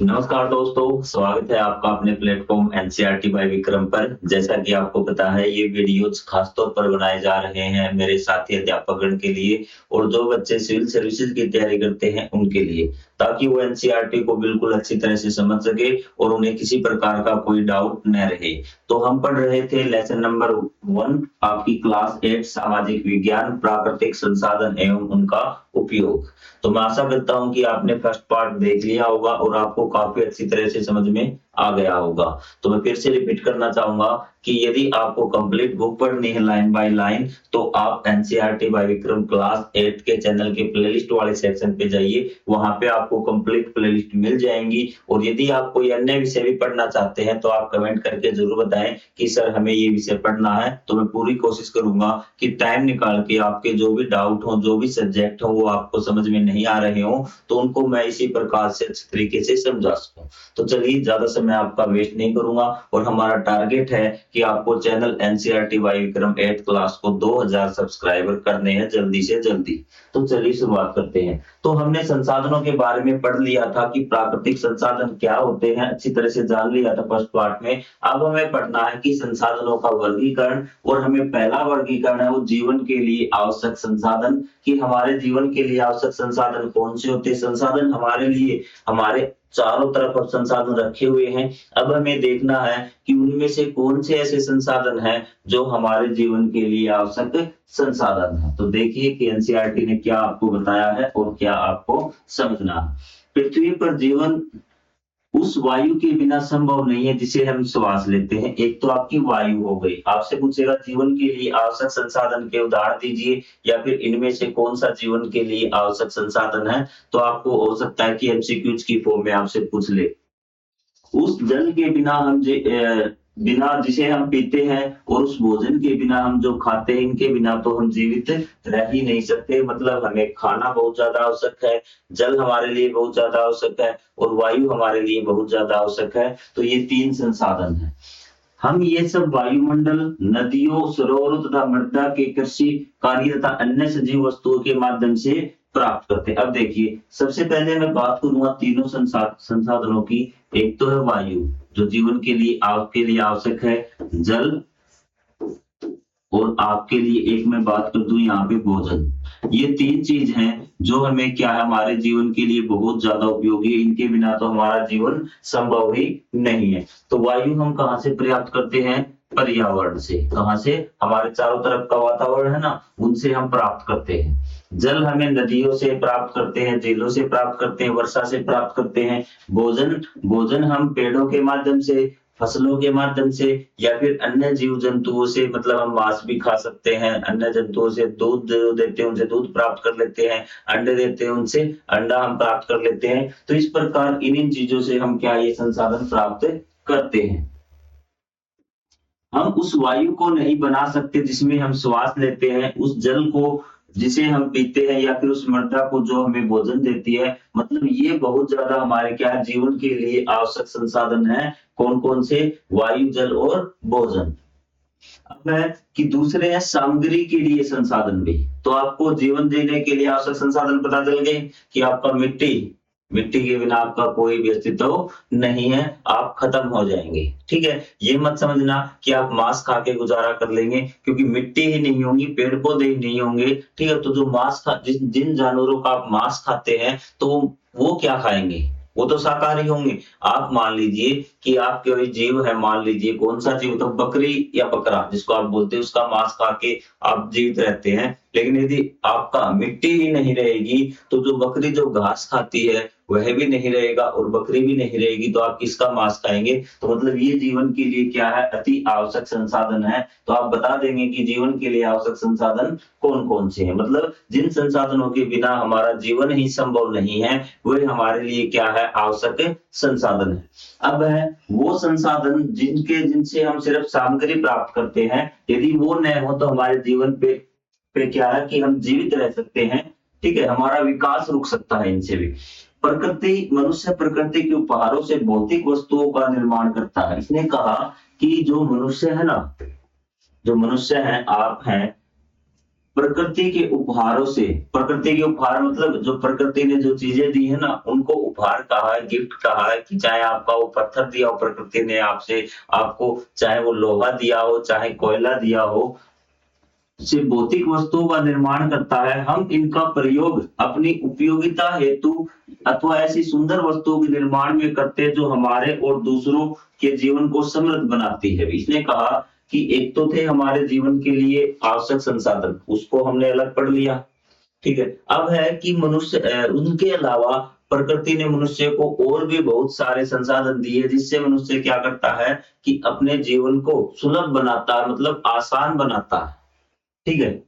नमस्कार दोस्तों, स्वागत है आपका अपने प्लेटफॉर्म एनसीईआरटी बाय विक्रम पर। जैसा कि आपको पता है, ये वीडियोज खास तौर पर बनाए जा रहे हैं मेरे साथी अध्यापकगण के लिए और जो बच्चे सिविल सर्विसेज की तैयारी करते हैं उनके लिए, ताकि वो एनसीईआरटी को बिल्कुल अच्छी तरह से समझ सके और उन्हें किसी प्रकार का कोई डाउट न रहे। तो हम पढ़ रहे थे लेसन नंबर 1 आपकी क्लास 8 सामाजिक विज्ञान, प्राकृतिक संसाधन एवं उनका उपयोग। तो मैं आशा करता हूं कि आपने फर्स्ट पार्ट देख लिया होगा और आपको काफी अच्छी तरह से समझ में आ गया होगा। तो मैं फिर से रिपीट करना चाहूंगा कि यदि आपको कंप्लीट बुक पढ़नी है लाइन बाय लाइन, तो आप एनसीईआरटी बाय विक्रम क्लास 8 के चैनल के प्लेलिस्ट वाले सेक्शन पे जाइए। वहां पे आपको कंप्लीट प्लेलिस्ट मिल जाएंगी। और यदि आप कोई अन्य विषय भी पढ़ना चाहते हैं तो आप कमेंट करके जरूर बताएं कि सर हमें ये विषय पढ़ना है। तो मैं पूरी कोशिश करूंगा कि टाइम निकाल के आपके जो भी डाउट हो, जो भी सब्जेक्ट हो, वो आपको समझ में नहीं आ रहे हो तो उनको मैं इसी प्रकार से अच्छे तरीके से समझा सकूं। तो चलिए, ज्यादा समय आपका वेस्ट नहीं करूंगा और हमारा टारगेट है कि आपको channel NCERT by Vikram 8 class को 2000 सब्सक्राइबर करने हैं जल्दी से जल्दी। तो चलिए शुरुआत करते हैं। तो हमने संसाधनों के बारे में पढ़ लिया था कि प्राकृतिक संसाधन क्या होते हैं, अच्छी तरह से जान लिया था फर्स्ट पार्ट में। अब हमें पढ़ना है कि संसाधनों का वर्गीकरण, और हमें पहला वर्गीकरण है वो जीवन के लिए आवश्यक संसाधन, कि हमारे जीवन के लिए आवश्यक संसाधन कौन से होते हैं। संसाधन हमारे लिए हमारे चारों तरफ अब संसाधन रखे हुए हैं। अब हमें देखना है कि उनमें से कौन से ऐसे संसाधन हैं जो हमारे जीवन के लिए आवश्यक संसाधन है। तो देखिए कि एनसीईआरटी ने क्या आपको बताया है और क्या आपको समझना है। पृथ्वी पर जीवन उस वायु के बिना संभव नहीं है जिसे हम श्वास लेते हैं। एक तो आपकी वायु हो गई, आपसे पूछेगा जीवन के लिए आवश्यक संसाधन के उदाहरण दीजिए, या फिर इनमें से कौन सा जीवन के लिए आवश्यक संसाधन है। तो आपको हो सकता है कि एमसीक्यूज की फॉर्म में आपसे पूछ ले, उस जल के बिना बिना जिसे हम पीते हैं, और उस भोजन के बिना हम जो खाते हैं, इनके बिना तो हम जीवित रह ही नहीं सकते। मतलब हमें खाना बहुत ज्यादा आवश्यक है, जल हमारे लिए बहुत ज्यादा आवश्यक है और वायु हमारे लिए बहुत ज्यादा आवश्यक है। तो ये तीन संसाधन है। हम ये सब वायुमंडल, नदियों, सरोवरों तथा मृदा के कृषि कार्य तथा अन्य सजीव वस्तुओं के माध्यम से प्राप्त करते हैं। अब देखिए, सबसे पहले मैं बात करूंगा तीनों संसाधनों की। एक तो है वायु, जो जीवन के लिए आपके लिए आवश्यक है, जल, और आपके लिए एक मैं बात कर दूं यहाँ पे भोजन। ये तीन चीज हैं जो हमें क्या है, हमारे जीवन के लिए बहुत ज्यादा उपयोगी है। इनके बिना तो हमारा जीवन संभव ही नहीं है। तो वायु हम कहाँ से प्राप्त करते हैं? पर्यावरण से। कहाँ से? हमारे चारों तरफ का वातावरण है ना, उनसे हम प्राप्त करते हैं। जल हमें नदियों से प्राप्त करते हैं, झीलों से प्राप्त करते हैं, वर्षा से प्राप्त करते हैं। भोजन भोजन हम पेड़ों के माध्यम से, फसलों के माध्यम से, या फिर अन्य जीव जंतुओं से, मतलब हम मांस भी खा सकते हैं। अन्य जंतुओं से दूध देते हैं, उनसे दूध प्राप्त कर लेते हैं। अंडे देते हैं, उनसे अंडा हम प्राप्त कर लेते हैं। तो इस प्रकार इन चीजों से हम क्या, ये संसाधन प्राप्त करते हैं। हम उस वायु को नहीं बना सकते जिसमें हम श्वास लेते हैं, उस जल को जिसे हम पीते हैं, या फिर उस मृदा को जो हमें भोजन देती है। मतलब ये बहुत ज्यादा हमारे क्या है, जीवन के लिए आवश्यक संसाधन है। कौन कौन से? वायु, जल और भोजन। अब है कि दूसरे हैं सामग्री के लिए संसाधन भी। तो आपको जीवन जीने के लिए आवश्यक संसाधन पता चल गए कि आपका मिट्टी, मिट्टी के बिना आपका कोई भी अस्तित्व नहीं है, आप खत्म हो जाएंगे। ठीक है, ये मत समझना कि आप मांस खा के गुजारा कर लेंगे, क्योंकि मिट्टी ही नहीं होगी, पेड़ पौधे ही नहीं होंगे। ठीक है, तो जो जिन जानवरों का आप मांस खाते हैं, तो वो क्या खाएंगे? वो तो शाकाहारी होंगे। आप मान लीजिए कि आप कोई जीव है, मान लीजिए कौन सा जीव, तो बकरी या बकरा जिसको आप बोलते हैं, उसका मांस खा के आप जीवित रहते हैं। लेकिन यदि आपका मिट्टी ही नहीं रहेगी, तो जो बकरी जो घास खाती है वह भी नहीं रहेगा और बकरी भी नहीं रहेगी, तो आप किसका मांस खाएंगे? तो मतलब ये जीवन के लिए क्या है, अति आवश्यक संसाधन है। तो आप बता देंगे कि जीवन के लिए आवश्यक संसाधन कौन कौन से हैं। मतलब जिन संसाधनों के बिना हमारा जीवन ही संभव नहीं है, वही हमारे लिए क्या है, आवश्यक संसाधन है। अब है वो संसाधन जिनसे हम सिर्फ सामग्री प्राप्त करते हैं, यदि वो न हो तो हमारे जीवन पे क्या है कि हम जीवित रह सकते हैं। ठीक है, हमारा विकास रुक सकता है इनसे भी। मनुष्य प्रकृति के उपहारों से भौतिक वस्तुओं का निर्माण करता है। इसने कहा कि जो मनुष्य है ना, जो मनुष्य है, आप हैं, प्रकृति के उपहारों से, प्रकृति के उपहार मतलब जो प्रकृति ने जो चीजें दी है ना उनको उपहार कहा है, गिफ्ट कहा है कि चाहे आपका वो पत्थर दिया हो प्रकृति ने आपसे, आपको चाहे वो लोहा दिया हो, चाहे कोयला दिया हो, से भौतिक वस्तुओं का निर्माण करता है। हम इनका प्रयोग अपनी उपयोगिता हेतु अथवा ऐसी सुंदर वस्तुओं के निर्माण में करते हैं जो हमारे और दूसरों के जीवन को समृद्ध बनाती है। इसने कहा कि एक तो थे हमारे जीवन के लिए आवश्यक संसाधन, उसको हमने अलग पढ़ लिया, ठीक है। अब है कि मनुष्य उनके अलावा प्रकृति ने मनुष्य को और भी बहुत सारे संसाधन दिए जिससे मनुष्य क्या करता है कि अपने जीवन को सुलभ बनाता है, मतलब आसान बनाता है, ठीक है।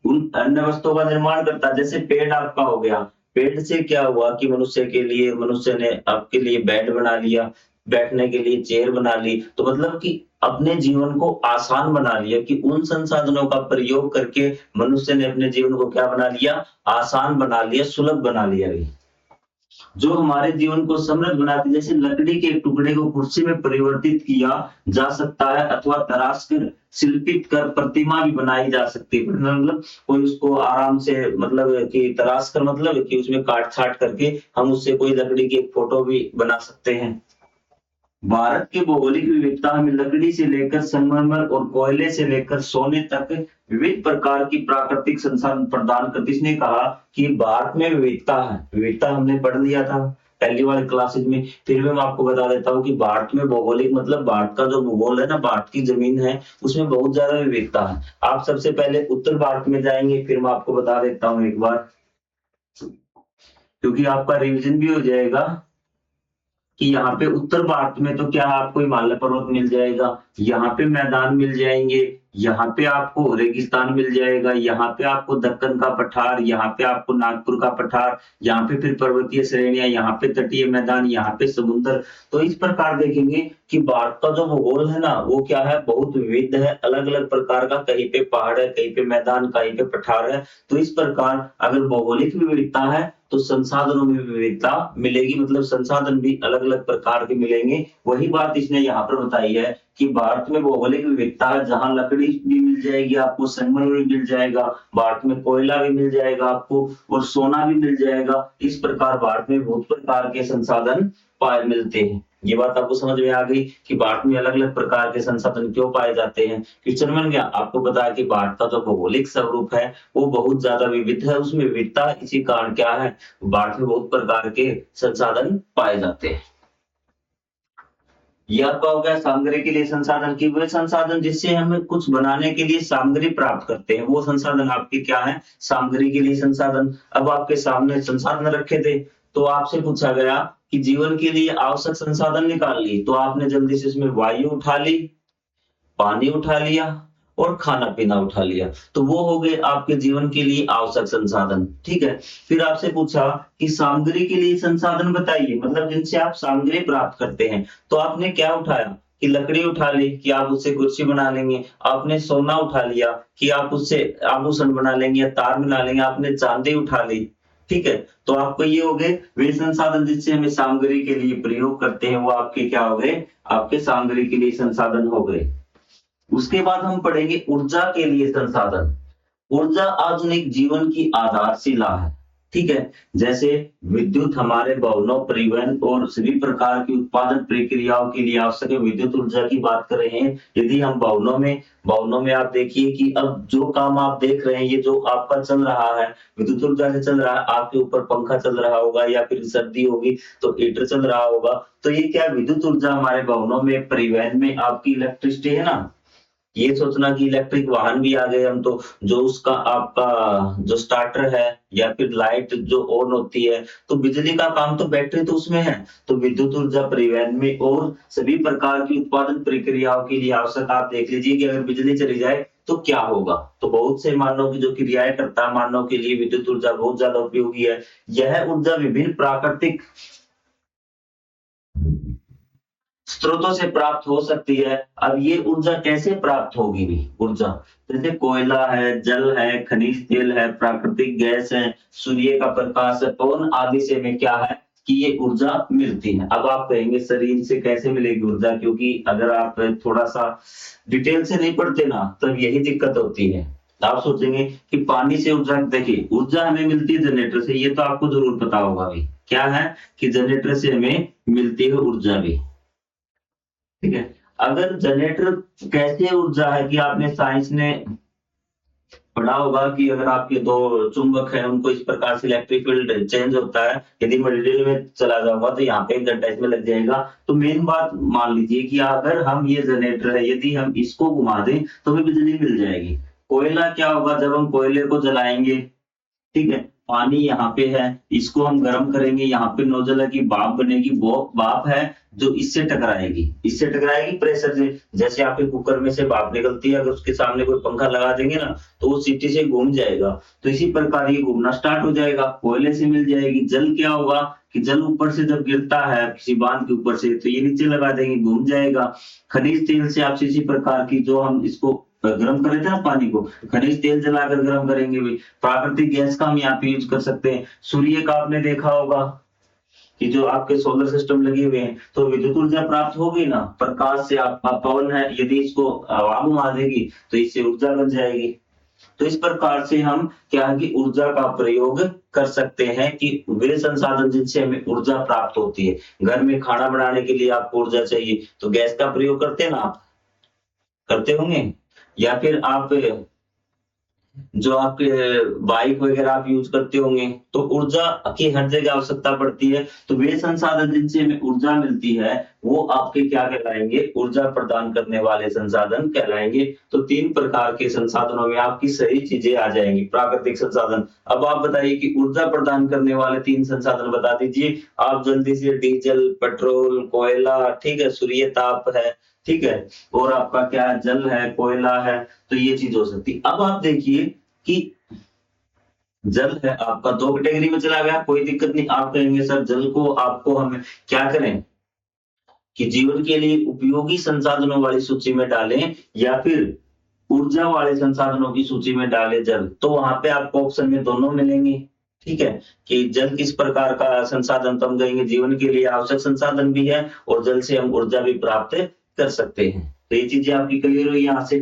उन अन्य वस्तुओं का निर्माण करता है, जैसे पेड़ आपका हो गया, पेड़ से क्या हुआ कि मनुष्य ने आपके लिए बेड बना लिया, बैठने के लिए चेयर बना ली, तो मतलब कि अपने जीवन को आसान बना लिया कि उन संसाधनों का प्रयोग करके मनुष्य ने अपने जीवन को क्या बना लिया, आसान बना लिया, सुलभ बना लिया। जो हमारे जीवन को समृद्ध बनाती है, जैसे लकड़ी के एक टुकड़े को कुर्सी में परिवर्तित किया जा सकता है अथवा तराश कर शिल्पित कर प्रतिमा भी बनाई जा सकती है, मतलब कोई उसको आराम से मतलब कि तराश कर मतलब कि उसमें काट छाट करके हम उससे कोई लकड़ी की एक फोटो भी बना सकते हैं। भारत की भौगोलिक विविधता हमें लकड़ी से लेकर संगमरमर और कोयले से लेकर सोने तक विविध प्रकार की प्राकृतिक संसाधन प्रदान करती। इसने कहा कि भारत में विविधता है, विविधता हमने पढ़ लिया था पहली वाली क्लासेज में, फिर भी मैं आपको बता देता हूँ कि भारत में भौगोलिक मतलब भारत का जो भूगोल है ना, भारत की जमीन है उसमें बहुत ज्यादा विविधता है। आप सबसे पहले उत्तर भारत में जाएंगे, फिर मैं आपको बता देता हूँ एक बार, क्योंकि आपका रिविजन भी हो जाएगा कि यहाँ पे उत्तर भारत में तो क्या आपको हिमालय पर्वत मिल जाएगा, यहाँ पे मैदान मिल जाएंगे, यहाँ पे आपको रेगिस्तान मिल जाएगा, यहाँ पे आपको दक्कन का पठार, यहाँ पे आपको नागपुर का पठार, यहाँ पे फिर पर्वतीय श्रेणियां, यहाँ पे तटीय मैदान, यहाँ पे समुद्र। तो इस प्रकार देखेंगे कि भारत का जो भूगोल है ना वो क्या है, बहुत विविध है, अलग अलग प्रकार का, कहीं पे पहाड़ है, कहीं पे मैदान, कहीं पे पठार है। तो इस प्रकार अगर भौगोलिक विविधता है तो संसाधनों में विविधता मिलेगी, मतलब संसाधन भी अलग अलग प्रकार के मिलेंगे। वही बात इसने यहाँ पर बताई है कि भारत में भौगोलिक विविधता है, जहां लकड़ी भी मिल जाएगी आपको, संगमरमर भी मिल जाएगा, भारत में कोयला भी मिल जाएगा आपको और सोना भी मिल जाएगा। इस प्रकार भारत में बहुत प्रकार के संसाधन पाए मिलते हैं। ये बात आपको समझ में आ गई कि भारत में अलग अलग प्रकार के संसाधन क्यों पाए जाते हैं। क्वेश्चन बन गया, आपको पता है कि भारत का जो भौगोलिक स्वरूप है वो बहुत ज्यादा विविध है, उसमें विविधता इसी कारण क्या है, भारत में बहुत प्रकार के संसाधन पाए जाते हैं। यह आपका हो गया सामग्री के लिए संसाधन की, वे संसाधन जिससे हमें कुछ बनाने के लिए सामग्री प्राप्त करते हैं, वो संसाधन आपके क्या है, सामग्री के लिए संसाधन। अब आपके सामने संसाधन रखे थे तो आपसे पूछा गया कि जीवन के लिए आवश्यक संसाधन निकाल ली, तो आपने जल्दी से इसमें वायु उठा ली, पानी उठा लिया और खाना पीना उठा लिया, तो वो हो गए आपके जीवन के लिए आवश्यक संसाधन, ठीक है। फिर आपसे पूछा कि सामग्री के लिए संसाधन बताइए, मतलब जिनसे आप सामग्री प्राप्त करते हैं, तो आपने क्या उठाया कि लकड़ी उठा ली कि आप उससे कुर्सी बना लेंगे, आपने सोना उठा लिया कि आप उससे आभूषण बना लेंगे या तार बना लेंगे, आपने चांदी उठा ली, ठीक है। तो आपको ये हो गए वे संसाधन जिससे हमें सामग्री के लिए प्रयोग करते हैं, वो आपके क्या हो गए, आपके सामग्री के लिए संसाधन हो गए। उसके बाद हम पढ़ेंगे ऊर्जा के लिए संसाधन। ऊर्जा आधुनिक जीवन की आधारशिला है, ठीक है। जैसे विद्युत हमारे भवनों, परिवहन और सभी प्रकार की उत्पादन प्रक्रियाओं के लिए आवश्यक है, विद्युत ऊर्जा की बात कर रहे हैं। यदि हम भवनों में आप देखिए कि अब जो काम आप देख रहे हैं, ये जो आपका चल रहा है विद्युत ऊर्जा से चल रहा है, आपके ऊपर पंखा चल रहा होगा या फिर सर्दी होगी तो हीटर चल रहा होगा, तो ये क्या विद्युत ऊर्जा हमारे भवनों में, परिवहन में, आपकी इलेक्ट्रिसिटी है ना। ये सोचना कि इलेक्ट्रिक वाहन भी आ गए हम तो, जो उसका आपका जो स्टार्टर है या फिर लाइट जो ऑन होती है, तो बिजली का काम तो बैटरी तो उसमें है। तो विद्युत ऊर्जा परिवहन में और सभी प्रकार की उत्पादन प्रक्रियाओं के लिए आवश्यक, आप देख लीजिए कि अगर बिजली चली जाए तो क्या होगा। तो बहुत से मानव की जो क्रियाएं करता है मानव के लिए विद्युत ऊर्जा बहुत ज्यादा उपयोगी है। यह ऊर्जा विभिन्न प्राकृतिक स्रोतों से प्राप्त हो सकती है। अब ये ऊर्जा कैसे प्राप्त होगी भी ऊर्जा, जैसे कोयला है, जल है, खनिज तेल है, प्राकृतिक गैस है, सूर्य का प्रकाश है, पवन आदि से में क्या है कि ये ऊर्जा मिलती है। अब आप कहेंगे सर इनसे कैसे मिलेगी ऊर्जा, क्योंकि अगर आप थोड़ा सा डिटेल से नहीं पढ़ते ना तब यही दिक्कत होती है। आप सोचेंगे कि पानी से ऊर्जा, देखिए ऊर्जा हमें मिलती है जनरेटर से, ये तो आपको जरूर पता होगा भी, क्या है कि जनरेटर से हमें मिलती है ऊर्जा भी, ठीक है। अगर जनरेटर कैसे ऊर्जा है कि आपने साइंस ने पढ़ा होगा कि अगर आपके दो चुंबक हैं उनको इस प्रकार से इलेक्ट्रिक फील्ड चेंज होता है, यदि मैं डिटेल में चला जाऊंगा तो यहाँ पे 1 घंटा इसमें लग जाएगा। तो मेन बात मान लीजिए कि अगर हम ये जनरेटर है, यदि हम इसको घुमा दें तो हमें बिजली मिल जाएगी। कोयला क्या होगा, जब हम कोयले को जलाएंगे, ठीक है, पानी यहाँ पे है, इसको हम गर्म करेंगे, यहाँ पे नोजल है की भाप बनेगी, वो भाप है जो इससे टकराएगी प्रेशर से। जैसे आपके कुकर में से भाप निकलती है, अगर उसके सामने कोई पंखा लगा देंगे ना तो वो सीटी से घूम जाएगा। तो इसी प्रकार ये घूमना स्टार्ट हो जाएगा, कोयले से मिल जाएगी। जल क्या होगा कि जल ऊपर से जब गिरता है किसी बांध के ऊपर से तो ये नीचे लगा देंगे, घूम जाएगा। खनिज तेल से आप इसी प्रकार की, जो हम इसको गर्म कर रहे थे ना पानी को, खनिज तेल जलाकर गर्म करेंगे भी। प्राकृतिक गैस का हम यहाँ पे यूज कर सकते हैं। सूर्य का आपने देखा होगा कि जो आपके सोलर सिस्टम लगे हुए हैं तो विद्युत ऊर्जा प्राप्त होगी ना, प्रकाश से। आप पवन है, यदि इसको हवा घुमा देगी तो इससे ऊर्जा बन जाएगी। तो इस प्रकार से हम क्या है कि ऊर्जा का प्रयोग कर सकते हैं कि वे संसाधन जिनसे हमें ऊर्जा प्राप्त होती है। घर में खाना बनाने के लिए आपको ऊर्जा चाहिए तो गैस का प्रयोग करते हैं ना, आप करते होंगे, या फिर आप जो आपके बाइक वगैरह आप यूज करते होंगे, तो ऊर्जा की हर जगह आवश्यकता पड़ती है। तो वे संसाधन जिनसे हमें ऊर्जा मिलती है वो आपके क्या कहलाएंगे, ऊर्जा प्रदान करने वाले संसाधन कहलाएंगे। तो 3 प्रकार के संसाधनों में आपकी सही चीजें आ जाएंगी। प्राकृतिक संसाधन, अब आप बताइए कि ऊर्जा प्रदान करने वाले 3 संसाधन बता दीजिए आप जल्दी से। डीजल, पेट्रोल, कोयला, ठीक है, सूर्य ताप है, ठीक है, और आपका क्या है, जल है, कोयला है। तो ये चीज हो सकती। अब आप देखिए कि जल है आपका 2 कैटेगरी में चला गया, कोई दिक्कत नहीं। आप कहेंगे सर जल को आपको हमें क्या करें कि जीवन के लिए उपयोगी संसाधनों वाली सूची में डालें या फिर ऊर्जा वाले संसाधनों की सूची में डालें जल, तो वहां पे आपको ऑप्शन में दोनों मिलेंगे, ठीक है, कि जल किस प्रकार का संसाधन, तो हम कहेंगे जीवन के लिए आवश्यक संसाधन भी है और जल से हम ऊर्जा भी प्राप्त कर सकते हैं। तो ये चीजें आपकी क्लियर हुई यहाँ से।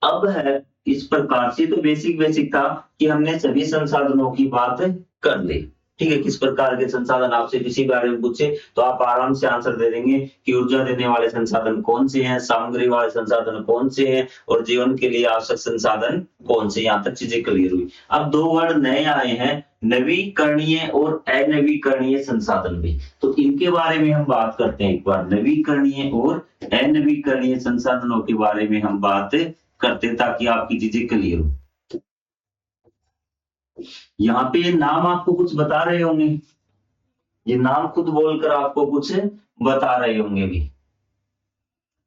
अब है इस प्रकार से, तो बेसिक था कि हमने सभी संसाधनों की बात कर ली, ठीक है। किस प्रकार के संसाधन आपसे किसी बारे में पूछे तो आप आराम से आंसर दे देंगे कि ऊर्जा देने वाले संसाधन कौन से हैं, सामग्री वाले संसाधन कौन से हैं और जीवन के लिए आवश्यक संसाधन कौन से। यहाँ तक चीजें क्लियर हुई। अब 2 वर्ड नए आए हैं, नवीकरणीय और अनवीकरणीय संसाधन भी। तो इनके बारे में हम बात करते हैं एक बार। नवीकरणीय और अनवीकरणीय संसाधनों के बारे में हम बात करते हैं ताकि आपकी चीजें क्लियर हो। यहाँ पे ये नाम आपको कुछ बता रहे होंगे, ये नाम खुद बोलकर आपको कुछ बता रहे होंगे भी।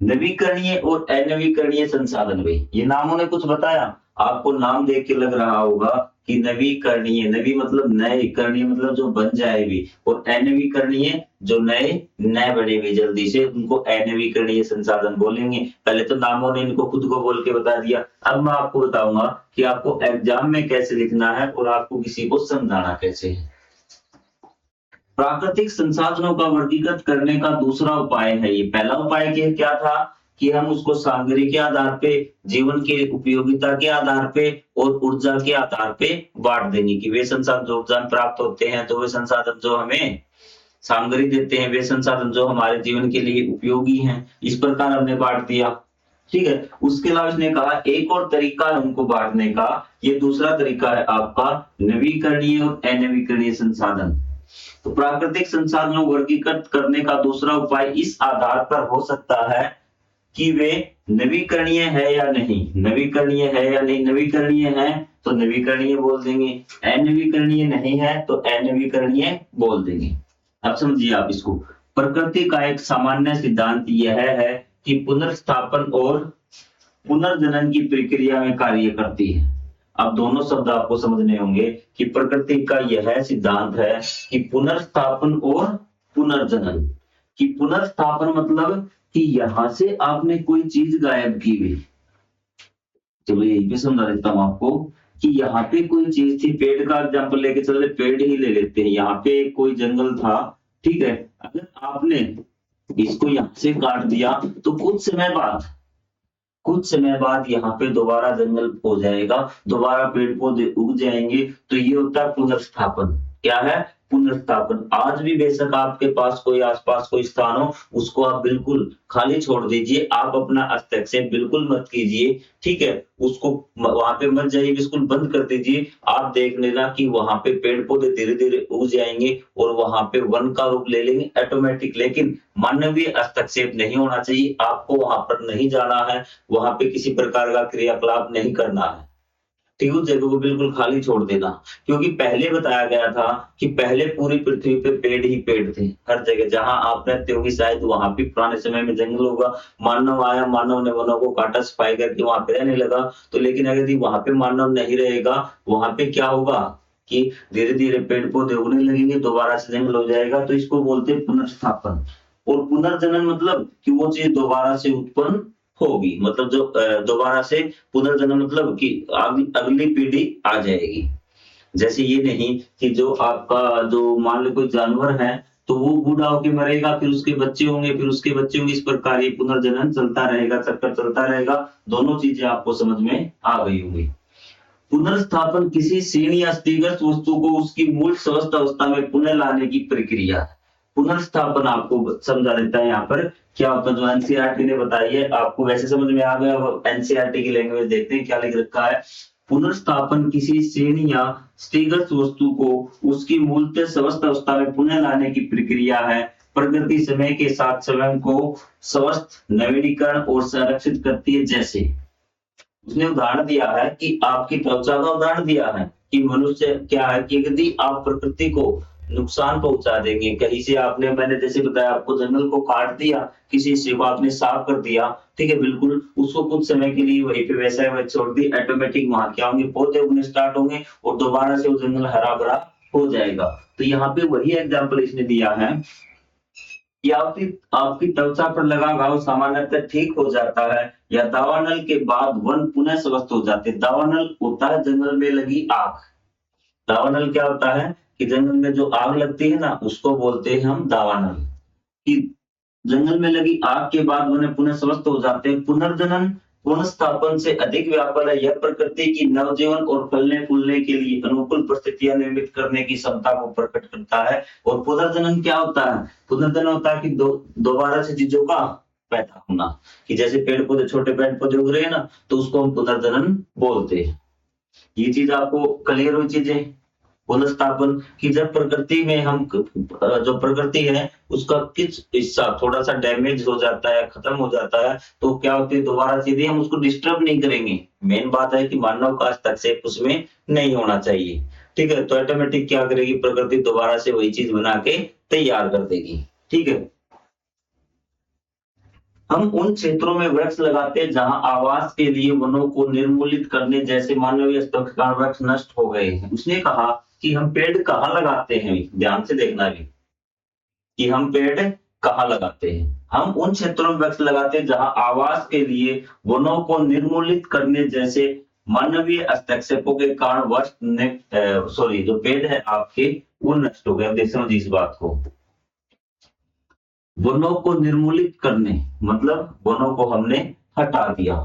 नवीकरणीय और अनवीकरणीय संसाधन भी, ये नामों ने कुछ बताया आपको। नाम देख के लग रहा होगा कि नवीकरणीय, नवी मतलब नए, करणीय मतलब जो बन जाए भी, और अनवीकरणीय जो नए न बने भी जल्दी से, उनको अनवीकरणीय संसाधन बोलेंगे। पहले तो नामों ने इनको खुद को बोल के बता दिया। अब मैं आपको बताऊंगा कि आपको एग्जाम में कैसे लिखना है और आपको किसी को समझाना कैसे है। प्राकृतिक संसाधनों का वर्गीकृत करने का दूसरा उपाय है ये। पहला उपाय क्या था कि हम उसको सामग्री के आधार पे, जीवन की उपयोगिता के आधार पे और ऊर्जा के आधार पे बांट देंगे कि वे संसाधन जो ऊर्जा प्राप्त होते हैं, तो वे संसाधन जो हमें सामग्री देते हैं, वे संसाधन जो हमारे जीवन के लिए उपयोगी हैं। इस प्रकार हमने बांट दिया, ठीक है। उसके अलावा इसने कहा एक और तरीका है उनको बांटने का, ये दूसरा तरीका है आपका नवीकरणीय और अनवीकरणीय संसाधन। तो प्राकृतिक संसाधनों को वर्गीकृत करने का दूसरा उपाय इस आधार पर हो सकता है कि वे नवीकरणीय है या नहीं, नवीकरणीय है या नहीं। नवीकरणीय है तो नवीकरणीय बोल देंगे, अनवीकरणीय नहीं है तो अनवीकरणीय बोल देंगे। अब समझिए आप इसको। प्रकृति का एक सामान्य सिद्धांत यह है कि पुनर्स्थापन और पुनर्जनन की प्रक्रिया में कार्य करती है। अब दोनों शब्द आपको समझने होंगे कि प्रकृति का यह सिद्धांत है कि पुनर्स्थापन और पुनर्जनन। कि पुनर्स्थापन मतलब कि यहां से आपने कोई चीज गायब की हुई, चलो यही भी समझा देता हूं आपको कि यहाँ पे कोई चीज थी। पेड़ का एग्जांपल लेके चल रहे, पेड़ ही ले लेते हैं। यहाँ पे कोई जंगल था, ठीक है। अगर आपने इसको यहाँ से काट दिया तो कुछ समय बाद कुछ समय बाद यहाँ पे दोबारा जंगल हो जाएगा, दोबारा पेड़ पौधे उग जाएंगे। तो ये होता है पुनर्स्थापन। क्या है? पुनर्स्थापन। आज भी बेशक आपके पास कोई आसपास कोई स्थान हो, उसको आप बिल्कुल खाली छोड़ दीजिए, आप अपना हस्तक्षेप बिल्कुल मत कीजिए, ठीक है? उसको वहां पे मत जाइए, बिल्कुल बंद कर दीजिए। आप देख लेना कि वहां पे पेड़ पौधे धीरे धीरे उग जाएंगे और वहां पे वन का रूप ले लेंगे ऑटोमेटिक। लेकिन मानवीय हस्तक्षेप नहीं होना चाहिए, आपको वहां पर नहीं जाना है, वहां पे किसी प्रकार का क्रियाकलाप नहीं करना है, ठीक है? उस जगह को बिल्कुल खाली छोड़ देना। क्योंकि पहले बताया गया था कि पहले पूरी पृथ्वी पे पेड़ ही पेड़ थे, हर जगह जहां आप रहते होंगे शायद वहां भी पुराने समय में जंगल होगा। मानव आया, मानव ने वनों को काटा, सफाई करके वहां पे रहने लगा। तो लेकिन अगर वहां पे मानव नहीं रहेगा, वहां पे क्या होगा कि धीरे धीरे पेड़ पौधे उगने लगेंगे, दोबारा से जंगल हो जाएगा। तो इसको बोलते हैं पुनर्स्थापन। और पुनर्जनन मतलब कि वो चीज दोबारा से उत्पन्न होगी, मतलब जो दोबारा से पुनर्जन्म मतलब कि अगली पीढ़ी आ जाएगी। जैसे ये नहीं कि जो आपका जो मान लो कोई जानवर है, तो वो बूढ़ा होके मरेगा, फिर उसके बच्चे होंगे, फिर उसके बच्चे होंगे, इस प्रकार ये पुनर्जनन चलता रहेगा, चक्कर चलता रहेगा। दोनों चीजें आपको समझ में आ गई होंगी। पुनर्स्थापन किसी क्षीण या अस्थिगत वस्तु को उसकी मूल स्वस्थ अवस्था में पुनः लाने की प्रक्रिया है। पुनर्स्थापन आपको समझा देता है यहाँ पर क्या होता है, जो एनसीईआरटी ने बताई है आपको वैसे समझ में आ गया। अब एनसीईआरटी की लैंग्वेज देखते हैं क्या लिख रखा है। पुनर्स्थापन किसी क्षीण या अस्थिगत वस्तु को उसकी मूलतः स्वस्थ अवस्था में पुनः लाने की प्रक्रिया है। प्रकृति समय के साथ स्वयं को स्वस्थ, नवीनीकरण और संरक्षित करती है। जैसे उसने उदाहरण दिया है कि आपकी त्वचा का उदाहरण दिया है कि मनुष्य क्या है कि यदि आप प्रकृति को नुकसान पहुंचा देंगे, कहीं से आपने, मैंने जैसे बताया आपको, जंगल को काट दिया, किसी हिस्से को आपने साफ कर दिया, ठीक है, बिल्कुल उसको कुछ समय के लिए वहीं पे वैसा ही छोड़ दी, ऑटोमेटिक वहां क्या होंगे, पौधे उगने स्टार्ट होंगे और दोबारा से वो जंगल हरा भरा हो जाएगा। तो यहाँ पे वही एग्जाम्पल इसने दिया है कि आपकी आपकी त्वचा पर लगा घाव सामान्यतः ठीक हो जाता है या दावानल के बाद वन पुनः स्वस्थ हो जाते हैं। दावानल होता है जंगल में लगी आग। दावानल क्या होता है कि जंगल में जो आग लगती है ना, उसको बोलते हैं हम दावानल। कि जंगल में लगी आग के बाद वन पुनः स्वस्थ हो जाते हैं। पुनर्जनन पुनर्स्थापन से अधिक व्यापक है। यह प्रकृति की नवजीवन और फलने फूलने के लिए अनुकूल परिस्थितियां निर्मित करने की क्षमता को प्रकट करता है। और पुनर्जनन क्या होता है? पुनर्जनन होता है कि दोबारा से चीजों का पैदा होना, कि जैसे पेड़ पौधे, छोटे पेड़ पौधे उग रहे हैं ना, तो उसको हम पुनर्जनन बोलते हैं। ये चीज आपको क्लियर हुई चीजें? पुनर्स्थापन कि जब प्रकृति में हम जो प्रकृति है उसका किस हिस्सा थोड़ा सा डैमेज हो जाता है, खत्म हो जाता है, तो क्या होती है, दोबारा सीधे हम उसको डिस्टर्ब नहीं करेंगे। मेन बात है कि मानव का हस्तक्षेप उसमें नहीं होना चाहिए, ठीक है? तो ऑटोमेटिक क्या करेगी प्रकृति, दोबारा से वही चीज बना के तैयार कर देगी, ठीक है? हम उन क्षेत्रों में वृक्ष लगाते हैं जहां आवास के लिए वनों को निर्मूलित करने जैसे मानवीय हस्तक्षेप के कारण वृक्ष नष्ट हो गए हैं। उसने कहा कि हम पेड़ कहाँ लगाते हैं, ध्यान से देखना भी कि हम पेड़ कहाँ लगाते हैं। हम उन क्षेत्रों में वृक्ष लगाते हैं जहां आवास के लिए वनों को निर्मूलित करने जैसे मानवीय हस्तक्षेपों के कारण जो पेड़ है आपके वो नष्ट हो गए। अब देख समझिए इस बात को। वनों को निर्मूलित करने मतलब वनों को हमने हटा दिया,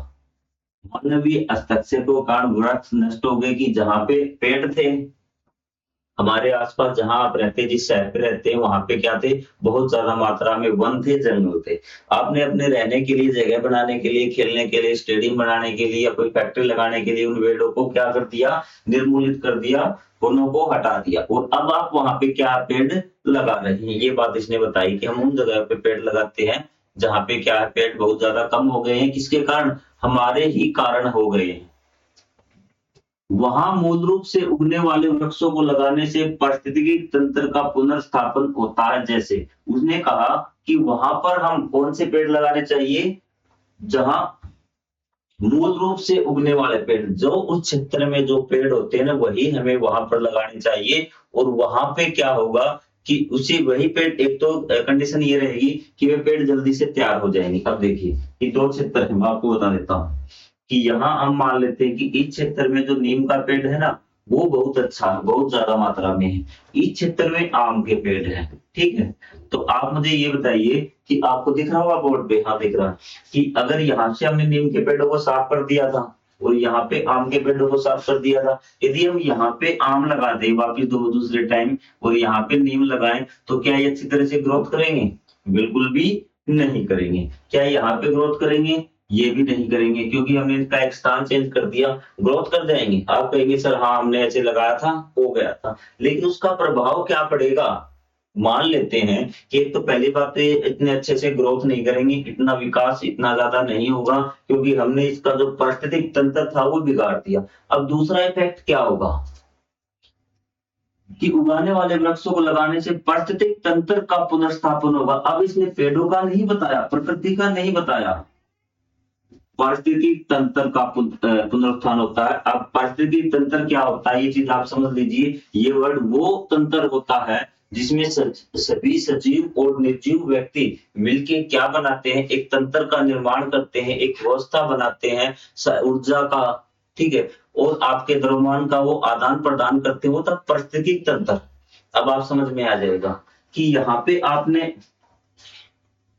मानवीय हस्तक्षेपों के कारण वृक्ष नष्ट हो गए। कि जहां पे पेड़ थे हमारे आसपास, जहां आप रहते, जिस शहर पे रहते हैं, वहां पे क्या थे, बहुत ज्यादा मात्रा में वन थे, जंगल थे। आपने अपने रहने के लिए, जगह बनाने के लिए, खेलने के लिए, स्टेडियम बनाने के लिए या कोई फैक्ट्री लगाने के लिए उन पेड़ों को क्या कर दिया, निर्मूलित कर दिया, वनों को हटा दिया। और अब आप वहां पे क्या पेड़ लगा रहे हैं। ये बात इसने बताई कि हम उन जगह पे पेड़ लगाते हैं जहां पे क्या है, पेड़ बहुत ज्यादा कम हो गए हैं। किसके कारण? हमारे ही कारण हो गए हैं। वहां मूल रूप से उगने वाले वृक्षों को लगाने से पारिस्थितिकी तंत्र का पुनर्स्थापन होता है। जैसे उसने कहा कि वहां पर हम कौन से पेड़ लगाने चाहिए, जहां मूल रूप से उगने वाले पेड़, जो उस क्षेत्र में जो पेड़ होते हैं ना, वही हमें वहां पर लगाने चाहिए। और वहां पे क्या होगा कि उसी वही पेड़, एक तो कंडीशन ये रहेगी कि वे पेड़ जल्दी से तैयार हो जाएंगे। अब देखिए कि दो क्षेत्र है, मैं आपको बता देता हूँ कि यहाँ हम मान लेते हैं कि इस क्षेत्र में जो नीम का पेड़ है ना, वो बहुत अच्छा, बहुत ज्यादा मात्रा में है। इस क्षेत्र में आम के पेड़ है, ठीक है। तो आप मुझे ये बताइए कि आपको दिख रहा होगा बोर्ड पे, हाँ दिख रहा है, कि अगर यहाँ से हमने नीम के पेड़ों को साफ कर दिया था और यहाँ पे आम के पेड़ों को साफ कर दिया था, यदि हम यहाँ पे आम लगा दें वापिस दूसरे टाइम और यहाँ पे नीम लगाएं, तो क्या ये अच्छी तरह से ग्रोथ करेंगे? बिल्कुल भी नहीं करेंगे। क्या यहाँ पे ग्रोथ करेंगे? ये भी नहीं करेंगे, क्योंकि हमने इनका एक स्थान चेंज कर दिया। ग्रोथ कर जाएंगे, आप कहेंगे सर हाँ हमने ऐसे लगाया था, हो गया था, लेकिन उसका प्रभाव क्या पड़ेगा? मान लेते हैं कि एक तो पहली बात तो ये इतने अच्छे से ग्रोथ नहीं करेंगे, इतना विकास इतना ज्यादा नहीं होगा, क्योंकि हमने इसका जो पारिस्थितिक तंत्र था वो बिगाड़ दिया। अब दूसरा इफेक्ट क्या होगा कि उगाने वाले वृक्षों को लगाने से पारिस्थितिक तंत्र का पुनर्स्थापन होगा। अब इसने पेड़ों का नहीं बताया, प्रकृति का नहीं बताया, पारिस्थितिक तंत्र का पुनरुत्थान होता है। अब पारिस्थितिक तंत्र क्या होता है, ये चीज आप समझ लीजिए। ये वर्ड वो तंत्र होता है जिसमें सभी सजीव और निर्जीव व्यक्ति मिलके क्या बनाते हैं, एक तंत्र का निर्माण करते हैं, एक व्यवस्था बनाते हैं ऊर्जा का, ठीक है, और आपके द्रव्यमान का वो आदान प्रदान करते हो, तब पारिस्थितिक तंत्र। अब आप समझ में आ जाएगा कि यहाँ पे आपने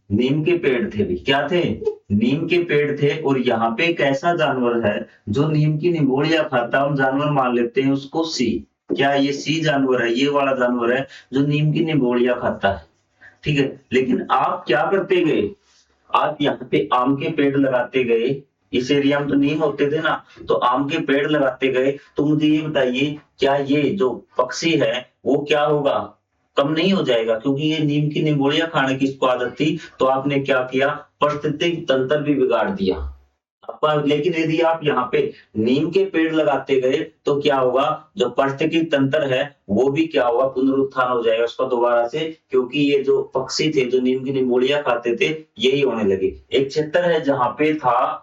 नीम के पेड़ थे भी, क्या थे? नीम के पेड़ थे, और यहाँ पे एक ऐसा जानवर है जो नीम की निगोड़ियां खाता है। हम जानवर मान लेते हैं उसको सी, क्या ये सी जानवर है, ये वाला जानवर है जो नीम की निगोड़ियां खाता है, ठीक है। लेकिन आप क्या करते गए, आप यहाँ पे आम के पेड़ लगाते गए, इस एरिया में तो नीम होते थे ना, तो आम के पेड़ लगाते गए। तो मुझे ये बताइए, क्या ये जो पक्षी है वो क्या होगा, कम नहीं हो जाएगा? क्योंकि ये नीम की निगोड़ियां खाने की इसको आदत थी, तो आपने क्या किया, पारिस्थितिक तंत्र भी बिगाड़ दिया आपका। लेकिन यदि आप यहाँ पे नीम के पेड़ लगाते गए तो क्या होगा, जो पारिस्थितिक तंत्र है वो भी क्या होगा, पुनरुत्थान हो जाएगा उसका दोबारा से, क्योंकि ये जो पक्षी थे जो नीम की निगोड़ियां खाते थे, यही होने लगे। एक क्षेत्र है जहाँ पे था,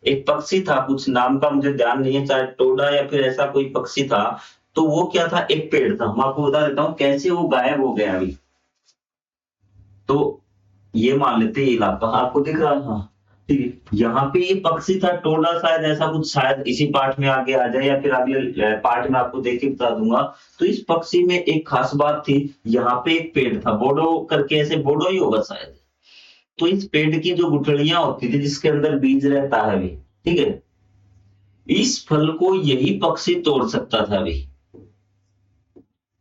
एक पक्षी था, कुछ नाम का मुझे ध्यान नहीं है, चाहे टोडा या फिर ऐसा कोई पक्षी था, तो वो क्या था, एक पेड़ था। मैं आपको बता देता हूँ कैसे वो गायब हो गया अभी। तो ये मान लेते हैं इलाका आपको दिख रहा था, ठीक है। यहाँ पे ये पक्षी था टोडा, शायद ऐसा कुछ, शायद इसी पार्ट में आगे आ जाए या फिर अगले पार्ट में आपको देख के बता दूंगा। तो इस पक्षी में एक खास बात थी, यहाँ पे एक पेड़ था, बोडो करके, ऐसे बोडो ही होगा शायद। तो इस पेड़ की जो गुठलियां होती थी जिसके अंदर बीज रहता है अभी, ठीक है, इस फल को यही पक्षी तोड़ सकता था अभी।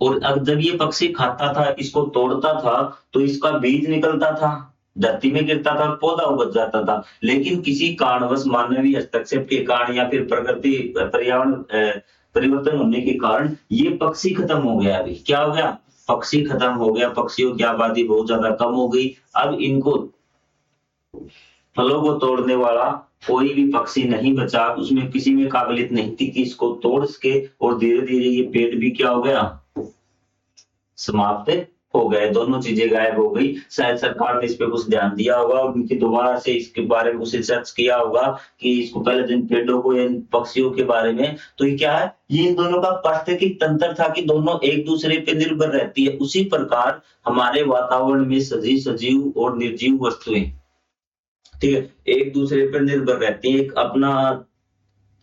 और अब जब ये पक्षी खाता था, इसको तोड़ता था, तो इसका बीज निकलता था, धरती में गिरता था, पौधा उग जाता था। लेकिन किसी कारणवश मानवीय हस्तक्षेप के कारण या फिर प्रकृति पर्यावरण परिवर्तन होने के कारण ये पक्षी खत्म हो गया। अभी क्या हो गया, पक्षी खत्म हो गया, पक्षियों की आबादी बहुत ज्यादा कम हो गई। अब इनको फलों को तोड़ने वाला कोई भी पक्षी नहीं बचा, उसमें किसी में काबिलियत नहीं थी कि इसको तोड़ सके, और धीरे धीरे ये पेड़ भी क्या हो गया, समाप्त हो गए। दोनों चीजें गायब हो गई। शायद सरकार ने इस पे कुछ ध्यान दिया होगा और उनकी दोबारा से इसके बारे में कुछ रिसर्च किया होगा कि इसको पहले जिन पेड़ों को या इन पक्षियों के बारे में, तो ये क्या है, ये इन दोनों का पारिस्थितिक तंत्र था कि दोनों एक दूसरे पे निर्भर रहती है। उसी प्रकार हमारे वातावरण में सजीव सजीव और निर्जीव वस्तुएं, ठीक है, एक दूसरे पर निर्भर रहती है, एक अपना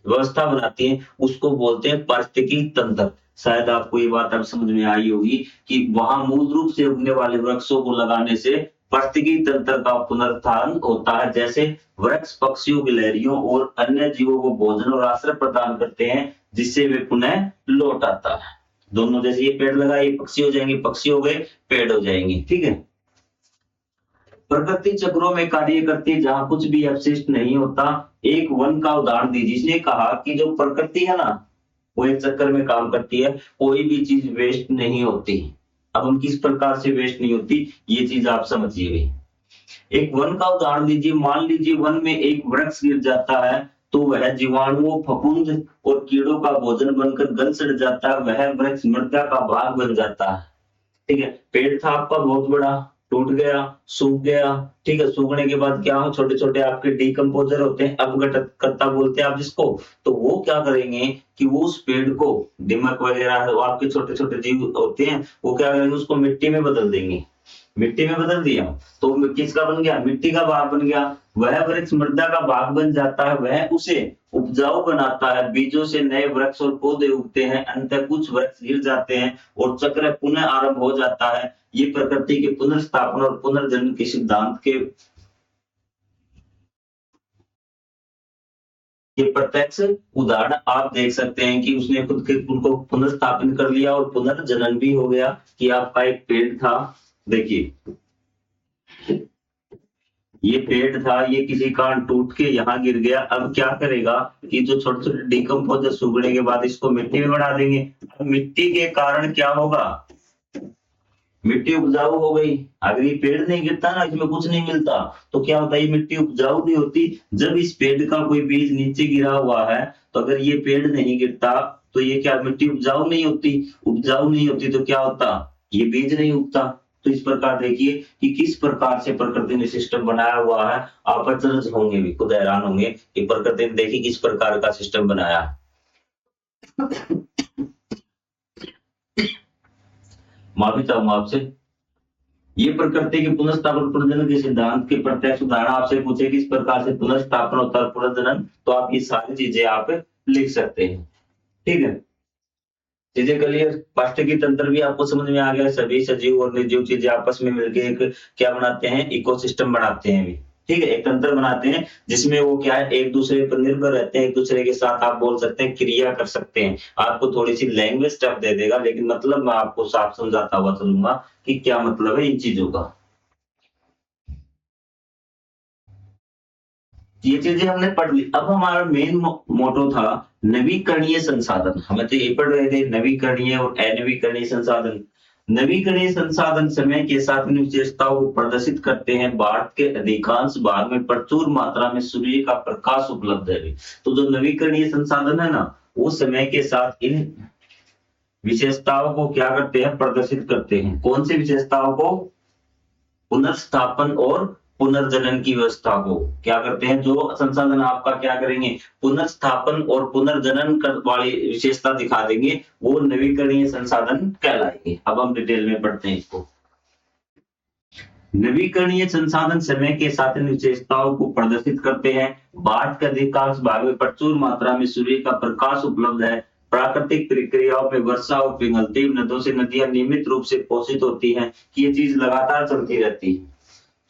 व्यवस्था बनाती है, उसको बोलते हैं पारिस्थितिक तंत्र। शायद आपको ये बात अब समझ में आई होगी कि वहां मूल रूप से उगने वाले वृक्षों को लगाने से पारिस्थितिक तंत्र का पुनरुत्थान होता है। जैसे वृक्ष पक्षियों, गिलहरियों और अन्य जीवों को भोजन और आश्रय प्रदान करते हैं, जिससे वे पुनः लौट आता है। दोनों, जैसे ये पेड़ लगा, ये पक्षी हो जाएंगे, पक्षी हो गए, पेड़ हो जाएंगे, ठीक है। प्रकृति चक्रों में कार्य करती है जहां कुछ भी अवशिष्ट नहीं होता। एक वन का उदाहरण दीजिए। जिसने कहा कि जो प्रकृति है ना, वो एक चक्कर में काम करती है, कोई भी चीज वेस्ट नहीं होती। अब हम किस प्रकार से वेस्ट नहीं होती, ये चीज आप समझिए। एक वन का उदाहरण दीजिए। मान लीजिए वन में एक वृक्ष गिर जाता है, तो वह जीवाणुओं, फफूंद और कीड़ों का भोजन बनकर गल सड़ जाता है, वह वृक्ष मृदा का भाग बन जाता है, ठीक है। पेड़ था आपका बहुत बड़ा, टूट गया, सूख गया, ठीक है। सूखने के बाद क्या हो, छोटे छोटे आपके डिकम्पोजर होते हैं, अपघटनकर्ता बोलते हैं आप जिसको। तो वो क्या करेंगे कि वो उस पेड़ को, दीमक वगैरह वो आपके छोटे छोटे जीव होते हैं, वो क्या करेंगे, उसको मिट्टी में बदल देंगे। मिट्टी में बदल दिया तो किसका बन गया, मिट्टी का भाग बन गया। वह वृक्ष मृदा का भाग बन जाता है, वह उसे उपजाऊ बनाता है। बीजों से नए वृक्ष और पौधे उगते हैं, अंततः कुछ वृक्ष गिर जाते हैं और चक्र पुनः आरंभ हो जाता है। ये प्रकृति के पुनर्स्थापन और पुनर्जन्म के सिद्धांत के ये प्रत्यक्ष उदाहरण आप देख सकते हैं कि उसने खुद के कुल को पुनर्स्थापन कर लिया और पुनर्जनन भी हो गया। कि आपका एक पेड़ था, देखिए ये पेड़ था, ये किसी कारण टूट के यहाँ गिर गया। अब क्या करेगा कि जो छोटे छोटे डिकम्पोजर सूखने के बाद इसको मिट्टी में बना देंगे। अब मिट्टी के कारण क्या होगा, मिट्टी उपजाऊ हो गई। अगर ये पेड़ नहीं गिरता ना, इसमें कुछ नहीं मिलता, तो क्या होता है, ये मिट्टी उपजाऊ नहीं होती। जब इस पेड़ का कोई बीज नीचे गिरा हुआ है, तो अगर ये पेड़ नहीं गिरता तो ये क्या मिट्टी उपजाऊ नहीं होती। उपजाऊ नहीं होती तो क्या होता, ये बीज नहीं उगता। तो इस प्रकार देखिए कि किस प्रकार से प्रकृति ने सिस्टम बनाया हुआ है। आप अचरज होंगे भी, खुद हैरान होंगे कि प्रकृति ने देखिए किस प्रकार का सिस्टम बनाया। माफी चाहूंगा आपसे। ये प्रकृति के पुनर्स्थापन पुनर्जनन के सिद्धांत के प्रत्यक्ष उदाहरण आपसे पूछे किस प्रकार से पुनर्स्थापन होता है पुनर्जनन, तो आप ये सारी चीजें आप लिख सकते हैं। ठीक है, चीजें क्लियर। पाठ्यकी तंत्र भी आपको समझ में आ गया। सभी सजीव और निर्जीव चीजें आपस में मिलकर एक क्या बनाते हैं, इकोसिस्टम बनाते हैं भी। ठीक है, एक तंत्र बनाते हैं जिसमें वो क्या है, एक दूसरे पर निर्भर रहते हैं, एक दूसरे के साथ आप बोल सकते हैं क्रिया कर सकते हैं। आपको थोड़ी सी लैंग्वेज टफ दे देगा, लेकिन मतलब मैं आपको साफ समझाता हुआ चलूंगा कि क्या मतलब है इन चीजों का। ये चीजें हमने पढ़ ली। अब हमारा मेन मोटो था नवीकरणीय संसाधन। हमें तो ये पढ़ रहे थे नवीकरणीय और अनवीकरणीय संसाधन। नवीकरणीय संसाधन समय के साथ इन विशेषताओं को प्रदर्शित करते हैं। भारत के अधिकांश भाग में प्रचुर मात्रा में सूर्य का प्रकाश उपलब्ध है। तो जो नवीकरणीय संसाधन है ना, वो समय के साथ इन विशेषताओं को क्या करते हैं, प्रदर्शित करते हैं। कौन सी विशेषताओं को, पुनर्स्थापन और पुनर्जनन की व्यवस्था को क्या करते हैं, जो संसाधन आपका क्या करेंगे, पुनर्स्थापन और पुनर्जनन वाली विशेषता दिखा देंगे, वो नवीकरणीय संसाधन कहलाएंगे। अब हम डिटेल में पढ़ते हैं इसको। नवीकरणीय संसाधन समय के साथ इन विशेषताओं को प्रदर्शित करते हैं। भारत के अधिकांश भाग में प्रचुर मात्रा में सूर्य का प्रकाश उपलब्ध है। प्राकृतिक प्रक्रियाओं में वर्षा और पिघलती नदियों से नदियां नियमित रूप से पोषित होती हैं। ये चीज लगातार चलती रहती है।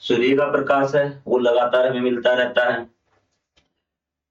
सूर्य का प्रकाश है वो लगातार हमें मिलता रहता है।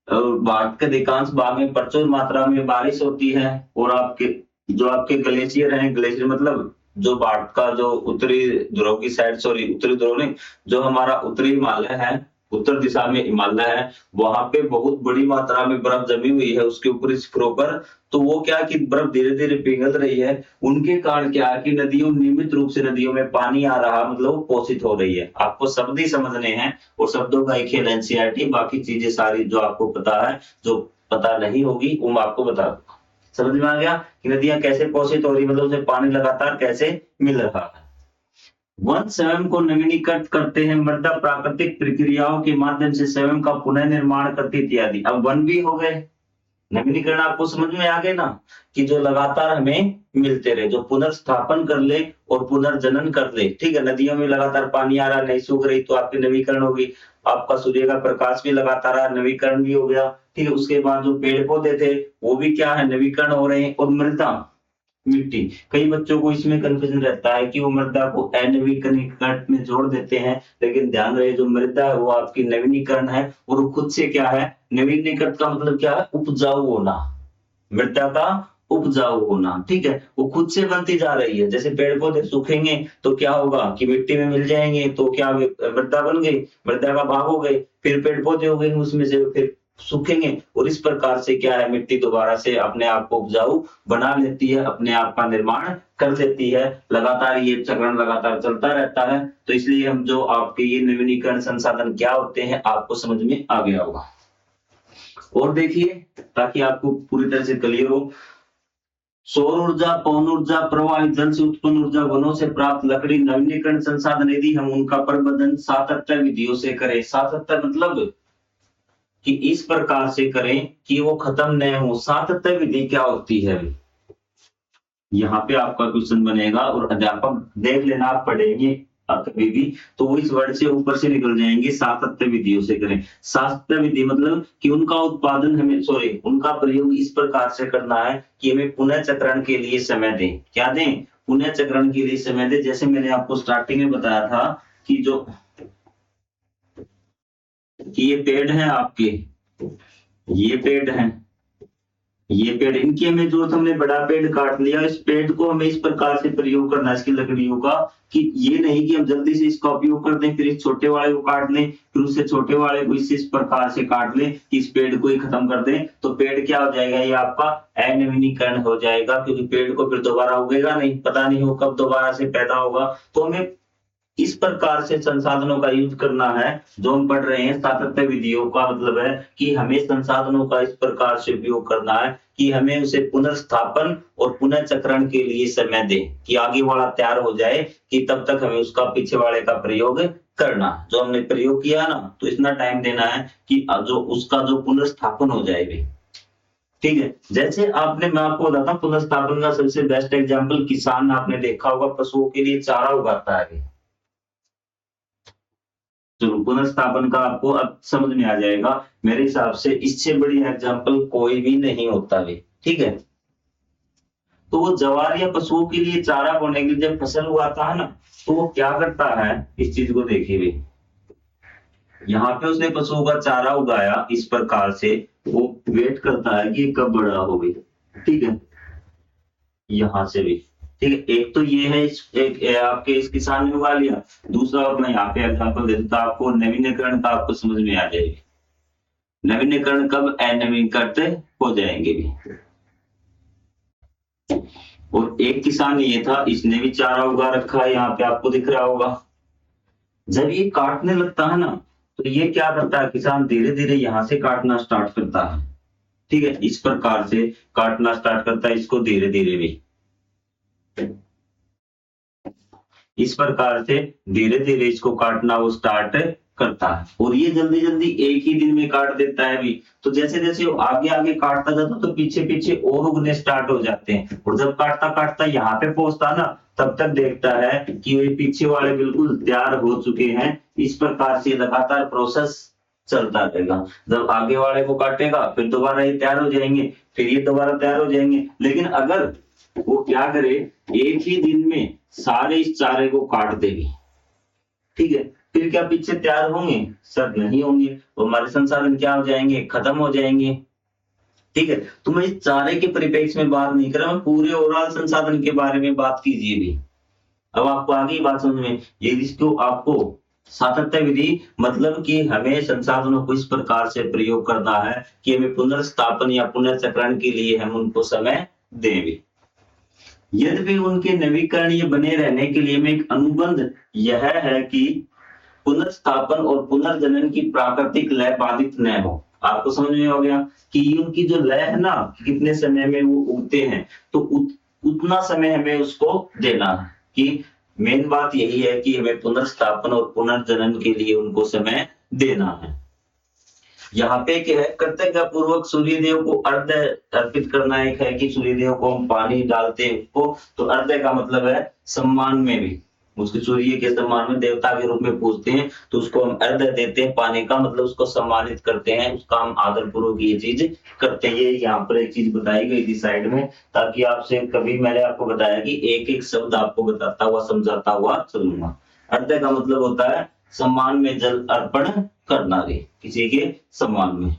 और भारत के अधिकांश भाग में प्रचुर मात्रा में बारिश होती है। और आपके ग्लेशियर हैं, ग्लेशियर मतलब जो भारत का जो उत्तरी ध्रुव की साइड, सॉरी उत्तरी ध्रुव नहीं, जो हमारा उत्तरी हिमालय है, उत्तर दिशा में हिमालय है, वहां पे बहुत बड़ी मात्रा में बर्फ जमी हुई है उसके ऊपरी शिखरों पर। तो वो क्या कि बर्फ धीरे धीरे पिघल रही है, उनके कारण क्या है कि नदियों नियमित रूप से नदियों में पानी आ रहा, मतलब वो पोषित हो रही है। आपको शब्द ही समझने हैं और शब्दों का एक खेल एनसीईआरटी, बाकी चीजें सारी जो आपको पता है, जो पता नहीं होगी वो मैं आपको बता दूंगा। समझ में आ गया कि नदियां कैसे पोषित हो रही, मतलब उसे पानी लगातार कैसे मिल रहा है। वन स्वयं को नवीनीकृत करते हैं। मृदा प्राकृतिक प्रक्रियाओं के माध्यम से स्वयं का पुनः निर्माण करती इत्यादि। अब वन भी हो गए, नवीनीकरण आपको समझ में आ गए ना, कि जो लगातार हमें मिलते रहे, जो पुनर्स्थापन कर ले और पुनर्जनन कर ले। ठीक है, नदियों में लगातार पानी आ रहा, नहीं सूख रही, तो आपकी नवीकरण होगी। आपका सूर्य का प्रकाश भी लगातार आ, नवीकरण भी हो गया। ठीक है, उसके बाद जो पेड़ पौधे थे वो भी क्या है, नवीकरण हो रहे हैं। और मृदा, मिट्टी, कई बच्चों को इसमें कंफ्यूजन रहता है कि वो मृदा को अनवीकरण में जोड़ देते हैं, लेकिन ध्यान रहे जो मृदा है वो आपकी नवीनीकरण है। और वो खुद से क्या है, नवीनीकरण का मतलब क्या है, उपजाऊ होना, मृदा का उपजाऊ होना। ठीक है, वो खुद से बनती जा रही है। जैसे पेड़ पौधे सूखेंगे तो क्या होगा कि मिट्टी में मिल जाएंगे, तो क्या मृदा बन गई, मृदा का भाग हो गए, फिर पेड़ पौधे हो गए, उसमें से फिर सूखेंगे। और इस प्रकार से क्या है, मिट्टी दोबारा से अपने आप को उपजाऊ बना लेती है, अपने आप का निर्माण कर लेती है। लगातार ये चक्रण लगातार चलता रहता है। तो इसलिए हम जो आपके ये नवीनीकरण संसाधन क्या होते हैं आपको समझ में आ गया होगा। और देखिए ताकि आपको पूरी तरह से क्लियर हो, सौर ऊर्जा, पवन ऊर्जा, प्रवाहित जल से उत्पन्न ऊर्जा, वनों से प्राप्त लकड़ी, नवीनीकरण संसाधन यदि हम उनका प्रबंधन सातत्य विधियों से करें। सातत्य मतलब कि इस प्रकार से करें कि वो खत्म न हो। सातत्य विधि क्या होती है, यहाँ पे आपका क्वेश्चन बनेगा और अध्यापक देख लेना, आप पढ़ेंगे कभी भी, तो वो इस वर्ड से ऊपर से निकल जाएंगे। सातत्य विधियों से करें। सातत्य विधि मतलब कि उनका उत्पादन हमें उनका प्रयोग इस प्रकार से करना है कि हमें पुनः चक्रण के लिए समय दें। क्या दें? पुनः चक्रण के लिए समय दें। जैसे मैंने आपको स्टार्टिंग में बताया था कि ये पेड़ हैं आपके, ये पेड़ हैं, ये पेड़, इनकी हमें जरूरत, हमने बड़ा पेड़ काट लिया, इस पेड़ को हमें इस प्रकार से प्रयोग करना है इसकी लकड़ियों का कि ये नहीं कि हम जल्दी से इसका उपयोग कर दें, फिर इस छोटे वाले को काट लें, फिर उससे छोटे वाले को इस प्रकार से काट लें कि इस पेड़ को ही खत्म कर दें। तो पेड़ क्या हो जाएगा? ये आपका अनवीनीकरण हो जाएगा, क्योंकि पेड़ को फिर दोबारा उगेगा नहीं, पता नहीं हो कब दोबारा से पैदा होगा। तो हमें इस प्रकार से संसाधनों का यूज करना है। जो हम पढ़ रहे हैं सातत्य विधियों का मतलब है कि हमें संसाधनों का इस प्रकार से उपयोग करना है कि हमें उसे पुनर्स्थापन और पुनः चक्रण के लिए समय दें कि आगे वाला तैयार हो जाए, कि तब तक हमें उसका पीछे वाले का प्रयोग करना। जो हमने प्रयोग किया ना, तो इतना टाइम देना है कि जो उसका जो पुनर्स्थापन हो जाए भी। ठीक है, जैसे मैं आपको बताता हूँ पुनर्स्थापन का सबसे बेस्ट एग्जाम्पल, किसान आपने देखा होगा पशुओं के लिए चारा उगाता है। तो पुनर्स्थापन का आपको अब समझ में आ जाएगा। मेरे हिसाब से इससे बड़ी एग्जांपल कोई भी नहीं होता भी। ठीक है, तो वो जवार या पशुओं के लिए चारा बोने के लिए जब फसल उगाता है ना, तो वो क्या करता है, इस चीज को देखिए भी, यहाँ पे उसने पशुओं का चारा उगाया इस प्रकार से, वो वेट करता है कि कब बड़ा हो गई। ठीक है, यहाँ से भी ठीक है। एक तो ये है आपके इस किसान ने उगा लिया। दूसरा, और मैं यहाँ पे एग्जाम्पल दे देता आपको, नवीनीकरण का आपको समझ में आ जाएगी। नवीनीकरण कब अनवीनीकृत हो जाएंगे भी। और एक किसान ये था, इसने भी चारा उगा रखा है, यहाँ पे आपको दिख रहा होगा। जब ये काटने लगता है ना, तो ये क्या करता है, किसान धीरे धीरे यहाँ से काटना स्टार्ट करता है। ठीक है, इस प्रकार से काटना स्टार्ट करता है इसको धीरे धीरे भी, इस प्रकार से धीरे धीरे इसको काटना वो स्टार्ट करता है। और ये जल्दी जल्दी एक ही दिन में काट देता है भी। तो जैसे जैसे वो आगे आगे काटता जाता तो पीछे पीछे और उगने स्टार्ट हो जाते हैं। और जब काटता काटता यहाँ पे पहुंचता ना, तब तक देखता है कि वे पीछे वाले बिल्कुल तैयार हो चुके हैं। इस प्रकार से लगातार प्रोसेस चलता रहेगा। जब आगे वाले को काटेगा, फिर दोबारा ये तैयार हो जाएंगे, फिर ये दोबारा तैयार हो जाएंगे। लेकिन अगर वो क्या करे, एक ही दिन में सारे इस चारे को काट देगी, ठीक है, फिर क्या पीछे तैयार होंगे? सर नहीं होंगे। तो हमारे संसाधन क्या हो जाएंगे? खत्म हो जाएंगे। ठीक है, तो मैं इस चारे के परिप्रेक्ष्य में बात नहीं कर रहा, मैं पूरे ओवरऑल संसाधन के बारे में बात कीजिए भी। अब आपको आगे बात समझ में, ये इसको आपको सातत्य विधि मतलब कि हमें संसाधनों को इस प्रकार से प्रयोग करना है कि हमें पुनर्स्थापन या पुनर्चक्रण के लिए हम उनको समय दें भी। यद्यपि उनके नवीकरणीय बने रहने के लिए में एक अनुबंध यह है कि पुनर्स्थापन और पुनर्जनन की प्राकृतिक लय बाधित न हो। आपको समझ में हो गया कि उनकी जो लय है ना, कितने समय में वो उगते हैं, तो उतना समय हमें उसको देना है। कि मेन बात यही है कि हमें पुनर्स्थापन और पुनर्जनन के लिए उनको समय देना है। यहाँ पे क्या है, कृतज्ञता पूर्वक सूर्य देव को अर्घ्य अर्पित करना। एक है कि सूर्य देव को हम पानी डालते हैं उसको, तो अर्घ्य का मतलब है सम्मान में भी, उसके सूर्य के सम्मान में देवता के रूप में पूजते हैं, तो उसको हम अर्घ्य देते हैं। पानी का मतलब उसको सम्मानित करते हैं, उसका हम आदर पूर्वक ये चीज करते हैं। ये यहाँ पर एक चीज बताई गई थी साइड में, ताकि आपसे कभी मैंने आपको बताया कि एक एक शब्द आपको बताता हुआ समझाता हुआ चलूंगा। अर्घ्य का मतलब होता है सम्मान में जल अर्पण करना भी, किसी के सम्मान में।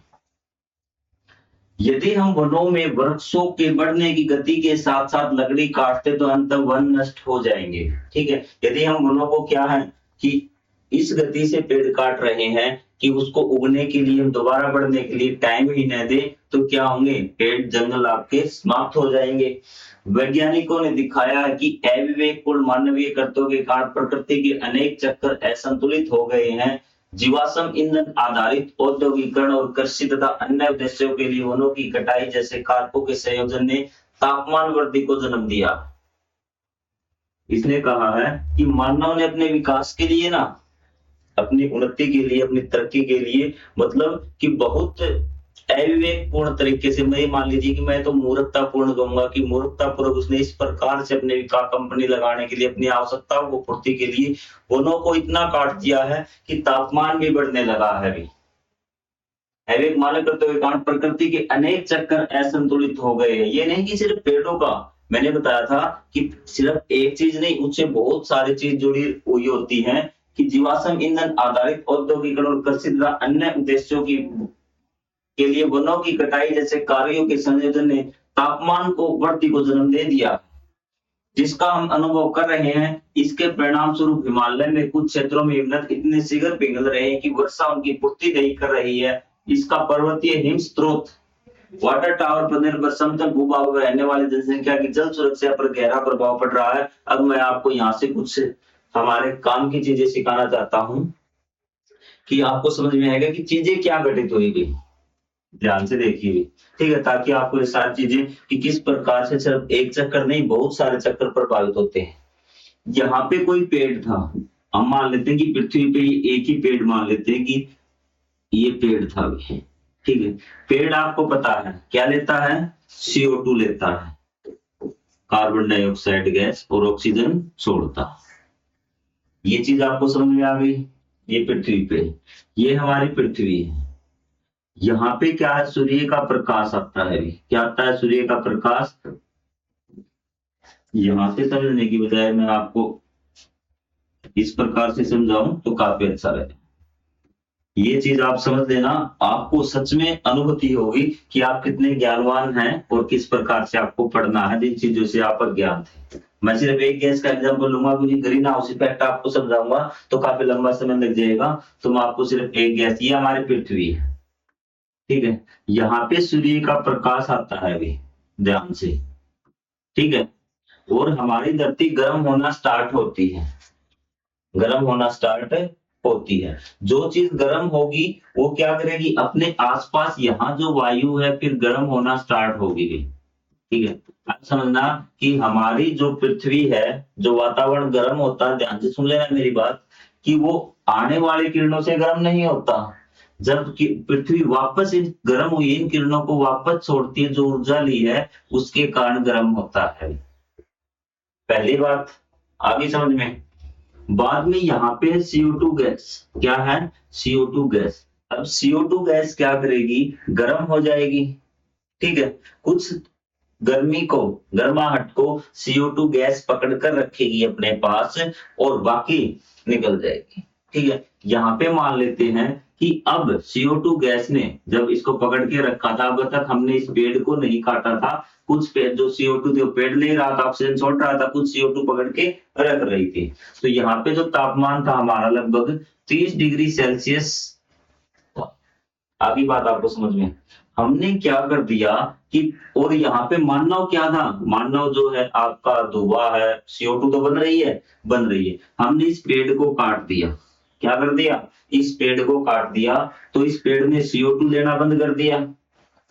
यदि हम वनों में वृक्षों के बढ़ने की गति के साथ साथ लकड़ी काटते तो अंत वन नष्ट हो जाएंगे। ठीक है, यदि हम वनों को क्या है कि इस गति से पेड़ काट रहे हैं कि उसको उगने के लिए, दोबारा बढ़ने के लिए टाइम ही न दे, तो क्या होंगे, पेड़ जंगल आपके समाप्त हो जाएंगे। वैज्ञानिकों ने दिखाया है कि अविवेकपूर्ण मानवीय कृत्यों के कारण प्रकृति के अनेक चक्र असंतुलित हो गए हैं। जीवाश्म ईंधन आधारित औद्योगिकरण और कृषि तथा अन्य उद्देश्यों के लिए वनों की कटाई जैसे कारकों के संयोजन ने तापमान वृद्धि को जन्म दिया। इसने कहा है कि मानव ने अपने विकास के लिए ना, अपनी उन्नति के लिए, अपनी तरक्की के लिए, मतलब कि बहुत अविवेकपूर्ण तरीके से, मैं मान लीजिए कि मैं तो मूर्खतापूर्ण कहूंगा कि मूर्खतापूर्वक उसने इस प्रकार से अपने कंपनी लगाने के लिए, अपनी आवश्यकताओं को पूर्ति के लिए वनों को इतना काट दिया है कि तापमान भी बढ़ने लगा है। अविवेक माने करते हुए कारण प्रकृति के अनेक चक्कर असंतुलित हो गए हैं। ये नहीं कि सिर्फ पेड़ों का, मैंने बताया था कि सिर्फ एक चीज नहीं, उससे बहुत सारी चीज जुड़ी हुई होती हैं कि जीवाश्म ईंधन आधारित औद्योगिकरण और कृषि तथा अन्य उद्देश्यों की के लिए वनों की कटाई जैसे कार्यों के संयोजन ने तापमान को बढ़ती को जन्म दे दिया, जिसका हम अनुभव कर रहे हैं। इसके परिणाम स्वरूप हिमालय में कुछ क्षेत्रों में हिमनद इतने शीघ्र पिघल रहे हैं कि वर्षा उनकी पूर्ति नहीं कर रही है। इसका पर्वतीय हिम स्रोत, वाटर टावर पर निर्भर समतल भूभाग में रहने वाली जनसंख्या की जल सुरक्षा पर गहरा प्रभाव पड़ रहा है। अब मैं आपको यहाँ से कुछ हमारे काम की चीजें सिखाना चाहता हूँ कि आपको समझ में आएगा कि चीजें क्या घटित हुई। ध्यान से देखिए, ठीक है, ताकि आपको ये सारी चीजें कि किस प्रकार से सिर्फ एक चक्कर नहीं, बहुत सारे चक्कर प्रभावित होते हैं। यहाँ पे कोई पेड़ था, हम मान लेते हैं कि पृथ्वी पे एक ही पेड़ मान लेते हैं कि ये पेड़ था, ठीक है। पेड़ आपको पता है क्या लेता है, CO2 लेता है, कार्बन डाइऑक्साइड गैस, और ऑक्सीजन छोड़ता। ये चीज आपको समझ में आ गई। ये पृथ्वी पे, ये हमारी पृथ्वी है। यहाँ पे क्या है, सूर्य का प्रकाश आता है। क्या आता है, सूर्य का प्रकाश। यहाँ से समझने की बजाय मैं आपको इस प्रकार से समझाऊं तो काफी अच्छा रहेगा। ये चीज आप समझ लेना, आपको सच में अनुभूति होगी कि आप कितने ज्ञानवान हैं और किस प्रकार से आपको पढ़ना है, जिन चीजों से आप अज्ञात थे। मैं सिर्फ एक गैस का एग्जांपल लूंगा क्योंकि ग्रीन हाउस इफेक्ट आपको समझाऊंगा तो काफी लंबा समय लग जाएगा, तो मैं आपको सिर्फ एक गैस, ये हमारी पृथ्वी है, ठीक है। यहाँ पे सूर्य का प्रकाश आता है अभी, ध्यान से, ठीक है। और हमारी धरती गर्म होना स्टार्ट होती है, गर्म होना स्टार्ट होती है। जो चीज गर्म होगी वो क्या करेगी, अपने आसपास यहाँ जो वायु है फिर गर्म होना स्टार्ट होगी, ठीक है। अब समझना कि हमारी जो पृथ्वी है, जो वातावरण गर्म होता है, ध्यान से सुन लेना मेरी बात, कि वो आने वाली किरणों से गर्म नहीं होता। जब पृथ्वी वापस इन गर्म हुई इन किरणों को वापस छोड़ती है, जो ऊर्जा ली है उसके कारण गर्म होता है। पहली बात आगे समझ में। बाद में यहाँ पे CO2 गैस, क्या है, CO2 गैस। अब CO2 गैस क्या करेगी, गर्म हो जाएगी, ठीक है। कुछ गर्मी को, गर्माहट को CO2 गैस पकड़ कर रखेगी अपने पास और बाकी निकल जाएगी, ठीक है। यहाँ पे मान लेते हैं कि अब CO2 गैस ने जब इसको पकड़ के रखा था, अब तक हमने इस पेड़ को नहीं काटा था, कुछ पेड़ जो CO2 थे पेड़ ले रहा था, ऑक्सीजन छोड़ रहा था, कुछ CO2 पकड़ के रख रही थी। तो यहाँ पे जो तापमान था हमारा लगभग 30 डिग्री सेल्सियस। आगे बात आपको समझ में, हमने क्या कर दिया कि, और यहाँ पे मानव क्या था, मानव जो है आपका धुआं है, CO2 तो बन रही है, हमने इस पेड़ को काट दिया। क्या कर दिया, इस पेड़ को काट दिया, तो इस पेड़ ने CO2 लेना बंद कर दिया,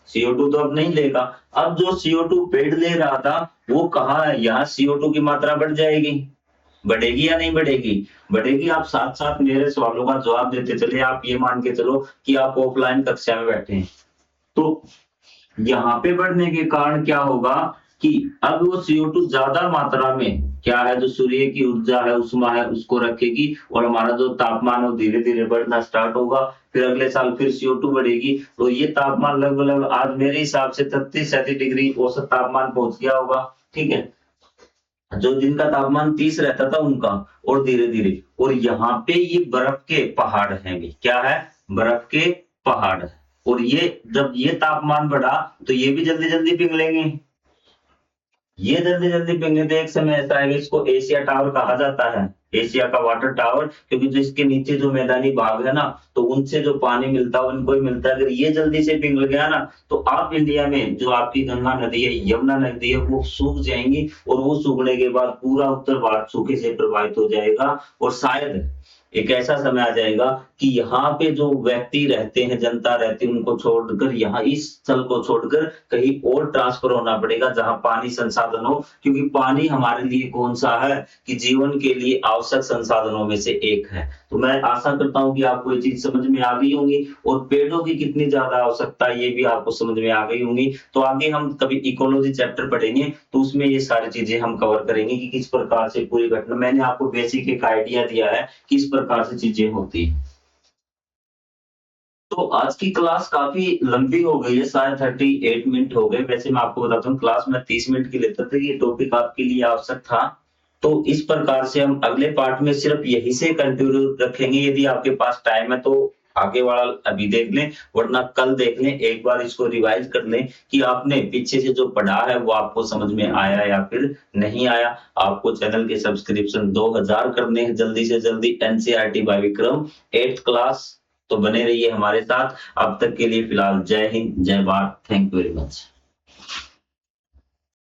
CO2 तो अब नहीं लेगा। अब जो CO2 पेड़ ले रहा था वो कहाँ है, यहाँ CO2 की मात्रा बढ़ जाएगी, बढ़ेगी या नहीं बढ़ेगी, बढ़ेगी। आप साथ साथ मेरे सवालों का जवाब देते चले, आप ये मान के चलो कि आप ऑफलाइन कक्षा में बैठे हैं, तो यहाँ पे बढ़ने के कारण क्या होगा कि अब वो CO2 ज्यादा मात्रा में क्या है, जो सूर्य की ऊर्जा है, उष्मा है, उसको रखेगी और हमारा जो तापमान है वो धीरे धीरे बढ़ना स्टार्ट होगा। फिर अगले साल फिर CO2 बढ़ेगी, तो ये तापमान लगभग आज मेरे हिसाब से 36-37 डिग्री औसत तापमान पहुंच गया होगा, ठीक है। जो जिनका तापमान 30 रहता था उनका, और धीरे धीरे, और यहाँ पे ये बर्फ के पहाड़ हैं, क्या है, बर्फ के पहाड़ है। और ये जब ये तापमान बढ़ा तो ये भी जल्दी जल्दी पिघलेंगे, ये जल्दी जल्दी पिघलेंगे। तो एक समय ऐसा है, इसको एशिया टावर कहा जाता है, एशिया का वाटर टावर, क्योंकि जो इसके नीचे जो मैदानी भाग है ना, तो उनसे जो पानी मिलता है उनको ही मिलता है। अगर ये जल्दी से पिघल गया ना, तो आप इंडिया में जो आपकी गंगा नदी है, यमुना नदी है, वो सूख जाएंगी, और वो सूखने के बाद पूरा उत्तर भारत सूखे से प्रभावित हो जाएगा। और शायद एक ऐसा समय आ जाएगा कि यहाँ पे जो व्यक्ति रहते हैं, जनता रहती है, उनको छोड़कर, यहाँ इस स्थल को छोड़कर कहीं और ट्रांसफर होना पड़ेगा जहां पानी संसाधन हो, क्योंकि पानी हमारे लिए कौन सा है कि जीवन के लिए आवश्यक आवश्यक संसाधनों में से एक है। तो मैं आशा करता हूँ कि आपको ये चीज़ समझ में आ गई होंगी और पेड़ों की कितनी ज़्यादा आवश्यकता है ये भी आपको समझ में आ गई होंगी। तो आगे हम कभी इकोलॉजी चैप्टर पढ़ेंगे तो उसमें ये सारी चीज़ें हम कवर करेंगे कि किस प्रकार से पूरी घटना मैंने आपको बेसिक एक आइडिया दिया है, किस प्रकार से चीज़ें होती हैं। तो आज की क्लास काफ़ी लंबी हो गई है, शायद 38 मिनट हो गए। वैसे मैं आपको बताता हूँ क्लास मैं 30 मिनट की लेता था, ये टॉपिक आपके लिए आवश्यक था। तो इस प्रकार से हम अगले पार्ट में सिर्फ़ यहीं से कंटिन्यू रखेंगे। यदि आपके पास टाइम है तो आगे वाला अभी देख लें, वरना कल देख लें। एक बार इसको रिवाइज़ कर लें कि आपने पीछे से जो पढ़ा है वो आपको समझ में आया या फिर नहीं आया। आपको चैनल के सब्सक्रिप्शन 2000 करने हैं जल्दी से जल्दी। NCERT by Vikram 8th class. तो बने रहिए हमारे साथ। अब तक के लिए फिलहाल जय हिंद, जय Bharat. Thank you very much.